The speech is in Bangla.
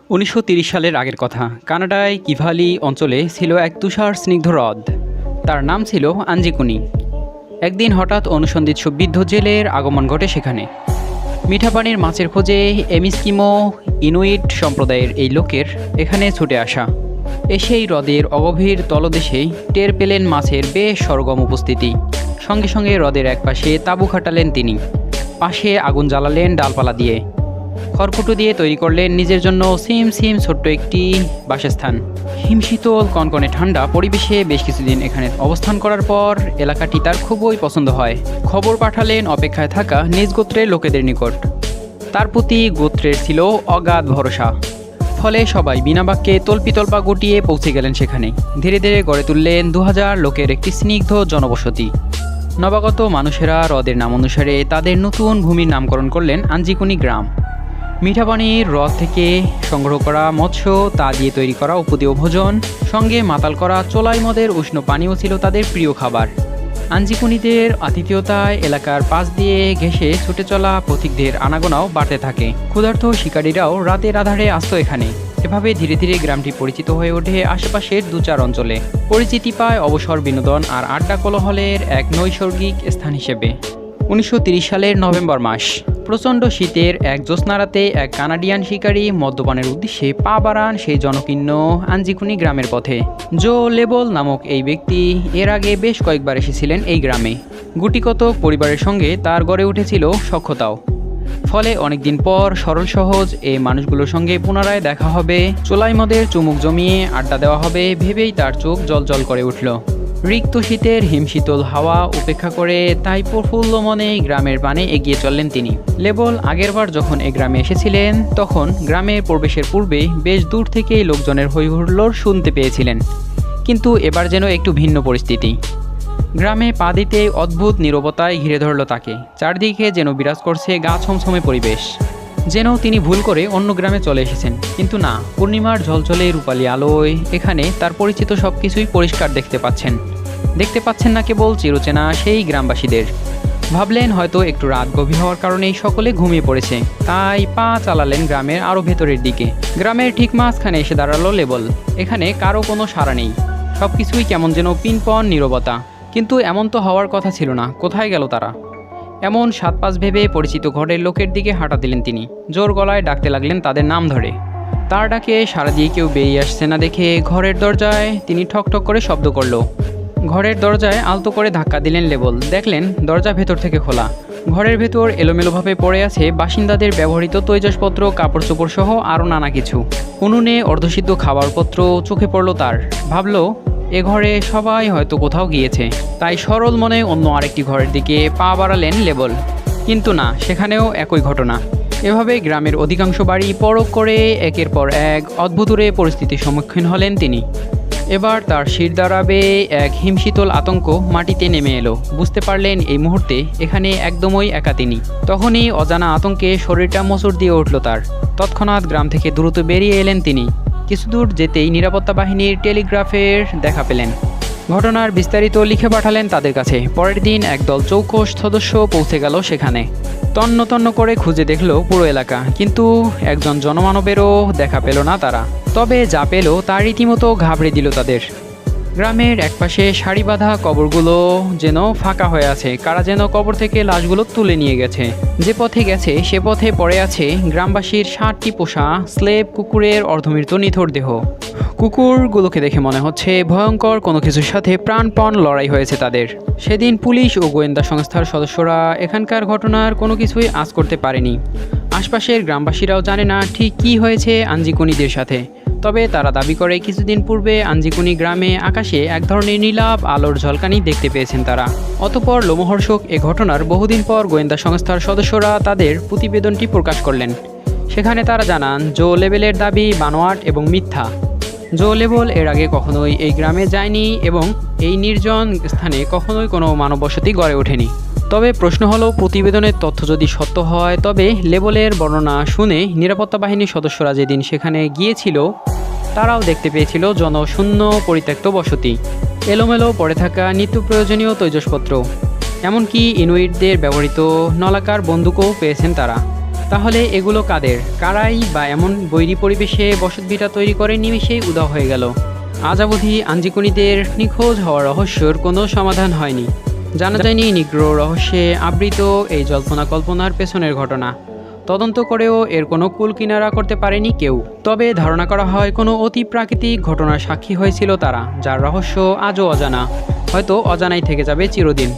১৯৩০ সালের আগের কথা। কানাডায় কিভালি অঞ্চলে ছিল এক তুষার স্নিগ্ধ হ্রদ। তার নাম ছিল আঞ্জিকুনি। একদিন হঠাৎ অনুসন্ধিৎসু বৃদ্ধ জেলের আগমন ঘটে সেখানে। মিঠা পানির মাছের খোঁজে এমিস্কিমো ইনুইট সম্প্রদায়ের এই লোকের এখানে ছুটে আসা। এসেই হ্রদের অগভীর তলদেশেই টের পেলেন মাছের বেশ সরগম উপস্থিতি। সঙ্গে সঙ্গে হ্রদের একপাশে তাঁবু খাটালেন তিনি। পাশে আগুন জ্বালালেন ডালপালা দিয়ে। খড়কুটো দিয়ে তৈরি করলেন নিজের জন্য সিম সিম ছোট্ট একটি বাসস্থান। হিমশীতল কনকনে ঠান্ডা পরিবেশে বেশ কিছুদিন এখানে অবস্থান করার পর এলাকাটি তার খুবই পছন্দ হয়। খবর পাঠালেন অপেক্ষায় থাকা নিজ গোত্রের লোকেদের নিকট। তার প্রতি গোত্রের ছিল অগাধ ভরসা। ফলে সবাই বিনা বাক্যে তল্পিতল্পা গুটিয়ে পৌঁছে গেলেন সেখানে। ধীরে ধীরে গড়ে তুললেন ২০০০ লোকের একটি স্নিগ্ধ জনবসতি। নবাগত মানুষেরা হ্রদের নাম অনুসারে তাদের নতুন ভূমির নামকরণ করলেন আঞ্জিকুনি গ্রাম। মিঠা পানির হ্রদ থেকে সংগ্রহ করা মৎস্য, তা দিয়ে তৈরি করা উপদীয় ভোজন, সঙ্গে মাতাল করা চোলাই মদের উষ্ণ পানীয় ছিল তাদের প্রিয় খাবার। আঞ্জিকুনিদের আতিথেয়তায় এলাকার পাশ দিয়ে ঘেঁষে ছুটে চলা পথিকদের আনাগোনাও বাড়তে থাকে। ক্ষুধার্ত শিকারীরাও রাতের আধারে আসতো এখানে। এভাবে ধীরে ধীরে গ্রামটি পরিচিত হয়ে ওঠে আশেপাশের ২-৪ অঞ্চলে। পরিচিতি পায় অবসর বিনোদন আর আড্ডা কোলাহলের এক নৈসর্গিক স্থান হিসেবে। ১৯৩০ সালের নভেম্বর মাস। প্রচণ্ড শীতের এক জ্যোৎস্নারাতে এক কানাডিয়ান শিকারী মদ্যপানের উদ্দেশ্যে পা বাড়ান সেই জনকীর্ণ আঞ্জিকুনি গ্রামের পথে। জো লেবল নামক এই ব্যক্তি এর আগে বেশ কয়েকবার এসেছিলেন এই গ্রামে। গুটিকতক পরিবারের সঙ্গে তার গড়ে উঠেছিল সখ্যতাও। ফলে অনেকদিন পর সরল সহজ এই মানুষগুলোর সঙ্গে পুনরায় দেখা হবে, চোলাই মদের চুমুক জমিয়ে আড্ডা দেওয়া হবে ভেবেই তার চোখ জলজল করে উঠল। রিক্ত শীতের হিমশীতল হাওয়া উপেক্ষা করে তাই প্রফুল্ল মনে গ্রামের পানে এগিয়ে চললেন তিনি। লেবল আগেরবার যখন এই গ্রামে এসেছিলেন তখন গ্রামে প্রবেশের পূর্বেই বেশ দূর থেকেই লোকজনের হইহুল্লোড় শুনতে পেয়েছিলেন। কিন্তু এবার যেন একটু ভিন্ন পরিস্থিতি। গ্রামে পা দিতে অদ্ভুত নীরবতায় ঘিরে ধরল তাকে। চারদিকে যেন বিরাজ করছে গা ছমছমে পরিবেশ, যেন তিনি ভুল করে অন্য গ্রামে চলে এসেছেন। কিন্তু না, পূর্ণিমার ঝলঝলে রূপালী আলোয় এখানে তার পরিচিত সব কিছুই পরিষ্কার দেখতে পাচ্ছেন না কেবল চিরচেনা সেই গ্রামবাসীদের। ভাবলেন হয়তো একটু রাত গভীর হওয়ার কারণেই সকলে ঘুমিয়ে পড়েছে, তাই পা চালালেন গ্রামের আরও ভেতরের দিকে। গ্রামের ঠিক মাঝখানে এসে দাঁড়ালো লেবল। এখানে কারো কোনো সাড়া নেই, সব কিছুই কেমন যেন পিনপন নীরবতা। কিন্তু এমন তো হওয়ার কথা ছিল না। কোথায় গেল তারা? এমন ৭-৫ ভেবে পরিচিত ঘরের লোকের দিকে হাঁটা দিলেন তিনি। জোর গলায় ডাকতে লাগলেন তাদের নাম ধরে। তার ডাকে সাড়া দিয়ে কেউ বেরিয়ে আসছে না দেখে ঘরের দরজায় তিনি ঠকঠক করে শব্দ করল। ঘরের দরজায় আলতো করে ধাক্কা দিলেন লেবল। দেখলেন দরজা ভেতর থেকে খোলা। ঘরের ভেতর এলোমেলোভাবে পড়ে আছে বাসিন্দাদের ব্যবহৃত তৈজসপত্র, কাপড় চোপড় সহ আরও নানা কিছু। উনুনে অর্ধসিদ্ধ খাবারপত্র চোখে পড়ল তার। ভাবল এ ঘরে সবাই হয়তো কোথাও গিয়েছে। তাই সরল মনে অন্য আরেকটি ঘরের দিকে পা বাড়ালেন লেবল। কিন্তু না, সেখানেও একই ঘটনা। এভাবে গ্রামের অধিকাংশ বাড়ি পরখ করে একের পর এক অদ্ভুতুরে পরিস্থিতির সম্মুখীন হলেন তিনি। এবার তার শির দাঁড়াবে এক হিমশীতল আতঙ্ক মাটিতে নেমে এলো। বুঝতে পারলেন এই মুহূর্তে এখানে একদমই একা তিনি। তখনই অজানা আতঙ্কে শরীরটা মোচড় দিয়ে উঠল তার। তৎক্ষণাৎ গ্রাম থেকে দ্রুত বেরিয়ে এলেন তিনি। কিছু দূর যেতেই নিরাপত্তা বাহিনীর টেলিগ্রাফের দেখা পেলেন। ঘটনার বিস্তারিত লিখে পাঠালেন তাদের কাছে। পরের দিন একদল চৌকস সদস্য পৌঁছে গেল সেখানে। তন্ন তন্ন করে খুঁজে দেখল পুরো এলাকা, কিন্তু একজন জনমানবেরও দেখা পেল না তারা। তবে যা পেল তা রীতিমতো ঘাবড়ে দিল তাদের। গ্রামের একপাশে সারি বাঁধা কবরগুলো যেন ফাঁকা হয়ে আছে। কারা যেন কবর থেকে লাশগুলো তুলে নিয়ে গেছে। যে পথে গেছে সে পথে পড়ে আছে গ্রামবাসীর ৬০টি পোষা স্লেভ কুকুরের অর্ধমৃত নিথর দেহ। কুকুরগুলোকে দেখে মনে হচ্ছে ভয়ঙ্কর কোনো কিছুর সাথে প্রাণপণ লড়াই হয়েছে তাদের। সেদিন পুলিশ ও গোয়েন্দা সংস্থার সদস্যরা এখানকার ঘটনার কোনো কিছুই আঁচ করতে পারেনি। আশপাশের গ্রামবাসীরাও জানে না ঠিক কী হয়েছে আঞ্জিকুনিদের সাথে। তবে তারা দাবি করে কিছুদিন পূর্বে আঞ্জিকুনি গ্রামে আকাশে এক ধরনের নীলাভ আলোর ঝলকানি দেখতে পেয়েছেন তারা। অতঃপর লোমহর্ষক এ ঘটনার বহুদিন পর গোয়েন্দা সংস্থার সদস্যরা তাদের প্রতিবেদনটি প্রকাশ করলেন। সেখানে তারা জানান জো লেবেলের দাবি বানোয়াট এবং মিথ্যা। জো লেবল এর আগে কখনোই এই গ্রামে যায়নি এবং এই নির্জন স্থানে কখনোই কোনো মানববসতি গড়ে ওঠেনি। তবে প্রশ্ন হলো, প্রতিবেদনের তথ্য যদি সত্য হয় তবে লেবলের বর্ণনা শুনে নিরাপত্তা বাহিনীর সদস্যরা যেদিন সেখানে গিয়েছিল তারাও দেখতে পেয়েছিল জনশূন্য পরিত্যক্ত বসতি, এলোমেলো পড়ে থাকা নিত্য প্রয়োজনীয় তৈজসপত্র, এমনকি ইনুইটদের ব্যবহৃত নলাকার বন্দুকও পেয়েছেন তারা। তাহলে এগুলো কাদের, কারাই বা এমন বৈরী পরিবেশে বসতভিটা তৈরি করে নিমেষেই উধাও হয়ে গেল? আজ অবধি আঞ্জিকুনিদের নিখোঁজ হওয়ার রহস্যর কোনো সমাধান হয়নি। জানা যায়নি নিগ্রো রহস্যে আবৃত এই জল্পনা কল্পনার পেছনের ঘটনা। তদন্ত করেও এর কোনো কুল কিনারা করতে পারেনি কেউ। তবে ধারণা করা হয় কোনো অতি প্রাকৃতিক ঘটনার সাক্ষী হয়েছিল তারা, যার রহস্য আজও অজানা, হয়তো অজানাই থেকে যাবে চিরদিন।